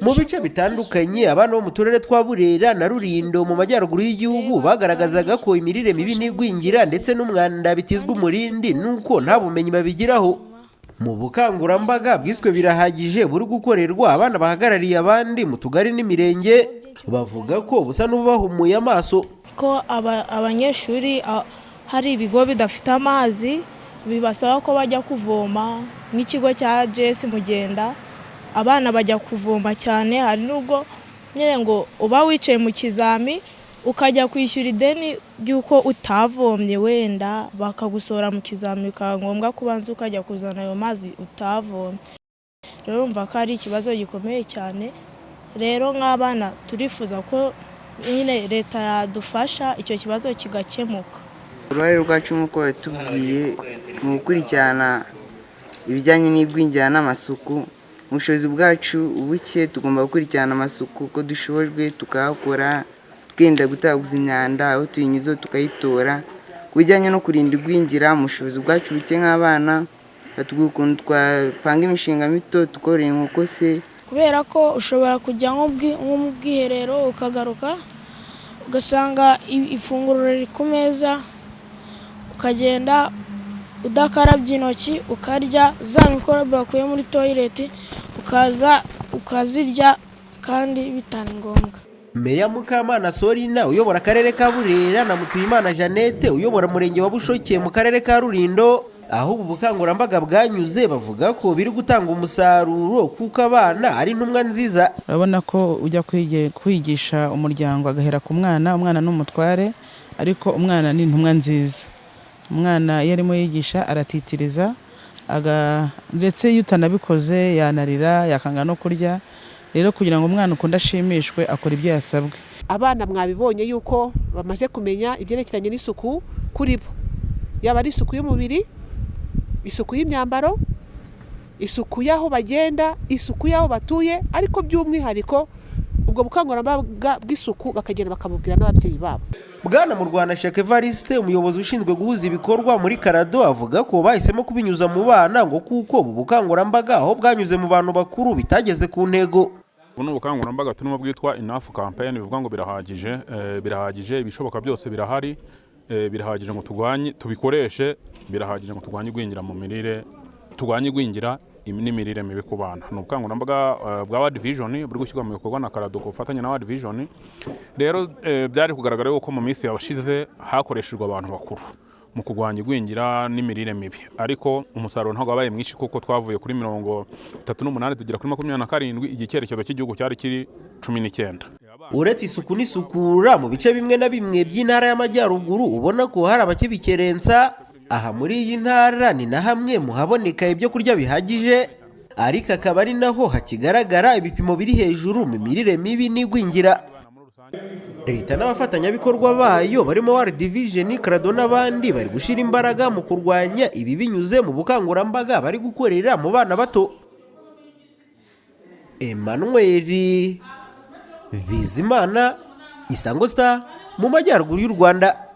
mu bice bitandukanye abana bo mu turere twa Burera na Rulindo mu majyaruguru y'igihugu bagaragazaga ko imirire mibi n'igwingira ndetse n'umwanda bitizwa umurindi nuko nta bumenyi babigiraho. Mu bukangurambaga bwiswe birahagije buri gukorerwa abana bahagarariye abandi mu tugari n'imirenge, bavuga ko busa n'ubahumuye amaso ko abanyeshuri hari ibigo bidafite amazi bibasaba ko bajya kuvoma nk'ikigo cya JS Mugenda. Abana bajya kuvoma cyane, hari nubwo nyine ngo uba wicaye mu kizami ukajya kwishyura ideni ry'uko utavomye, wenda bakagusora mu kizami bikaba ngombwa kubanza ukajya kuzana ayo mazi utavomye. Rero urumva ko ari ikibazo gikomeye cyane. Rero nk'abana turifuza ko nyine leta yadufasha icyo kibazo kigakemuka. Uruhare rwacu nk'uko batubwiye mu gukurikirana ibijyanye n'igwingira n'amasuku, ubushobozi bwacu buke tugomba gukurikirana amasuku uko dushobojwe tukahakora, twenda gutaguza imyanda aho tuyinyuze tukayitora. Ku bijyanye no kurinda igwingira mu bushobozi bwacu buke nk'abana, batubwira ukuntu twapanga imishinga mito tukorera inkoko se, kubera ko ushobora kujya nko mu bwiherero ukagaruka ugasanga ifunguro riri ku meza, ukagenda udakarabye intoki ukarya za mikorobe bakuye muri toilette ukaza ukazirya kandi bitari ngombwa. Meya Mukamana Sorina uyobora akarere ka Burera na Mutuyimana Jeannette uyobora umurenge wa Bushoke mu karere ka Rulindo, aho ubu bukangurambaga bwanyuze bavuga ko biri gutanga umusaruro kuko abana ari intumwa nziza. Urabona ko ujya kwigisha umuryango agahera ku mwana, umwana n'umutware, ariko umwana ni intumwa nziza. Umwana iyo arimo yigisha aratitiriza, ndetse iyo utanabikoze yanarira, yakanga no kurya. Rero kugira ngo umwana ukunda ashimishwe akora ibyo yasabwe. Abana mwabibonye yuko bamaze kumenya ibyerekeranye n'isuku kuri bo, yaba ari isuku y'umubiri, isuku y'imyambaro, isuku y'aho bagenda, isuku y'aho batuye, ariko by'umwihariko ubwo bukangurambaga bw'isuku bakagenda bakamubwira n'ababyeyi babo. Bwana mu Rwanda Shaka Evariste umuyobozi ushinzwe guhuza ibikorwa muri Karado avuga ko bahisemo kubinyuza mu bana ngo kuko ubu bukangurambaga aho bwanyuze mu bantu bakuru bitageze ku ntego. Buno bukangurambaga turimo bwitwa Enough Campaign, bivuga ngo birahagije ibishoboka byose birahari, birahagije ngo tubikoreshe, birahagije ngo turwanye igwingira mu mirire, turwanye igwingira n'imirire mibi ku bana. Ni ubukangurambaga bwa World Vision buri gushyirwa mu bikorwa na Karado ku bufatanye na World Vision. Rero byari kugaragara yuko mu minsi yabashize hakoreshejwe abantu bakuru mu kurwanya igwingira n'imirire mibi, ariko umusaruro ntabwo wabaye mwinshi kuko twavuye kuri 38 tugera kuri 27, igihe icyerekezo cy'igihugu cyari kiri 19. Uretse isuku n'isukura mu bice bimwe na bimwe by'intara y'amajyaruguru ubona ko hari abakibikerensa, aha muri iyi ntara ni na hamwe muhaboneka ibyo kurya bihagije, ariko akaba ari naho hakigaragara ibipimo biri hejuru mu mirire mibi n'igwingira. Leta n'abafatanyabikorwa bayo barimo World Vision, Karado n'abandi bari gushyira imbaraga mu kurwanya ibi binyuze mu bukangurambaga bari gukorera mu bana bato. Emmanuel Bizimana, Isango Star mu majyaruguru y'u Rwanda.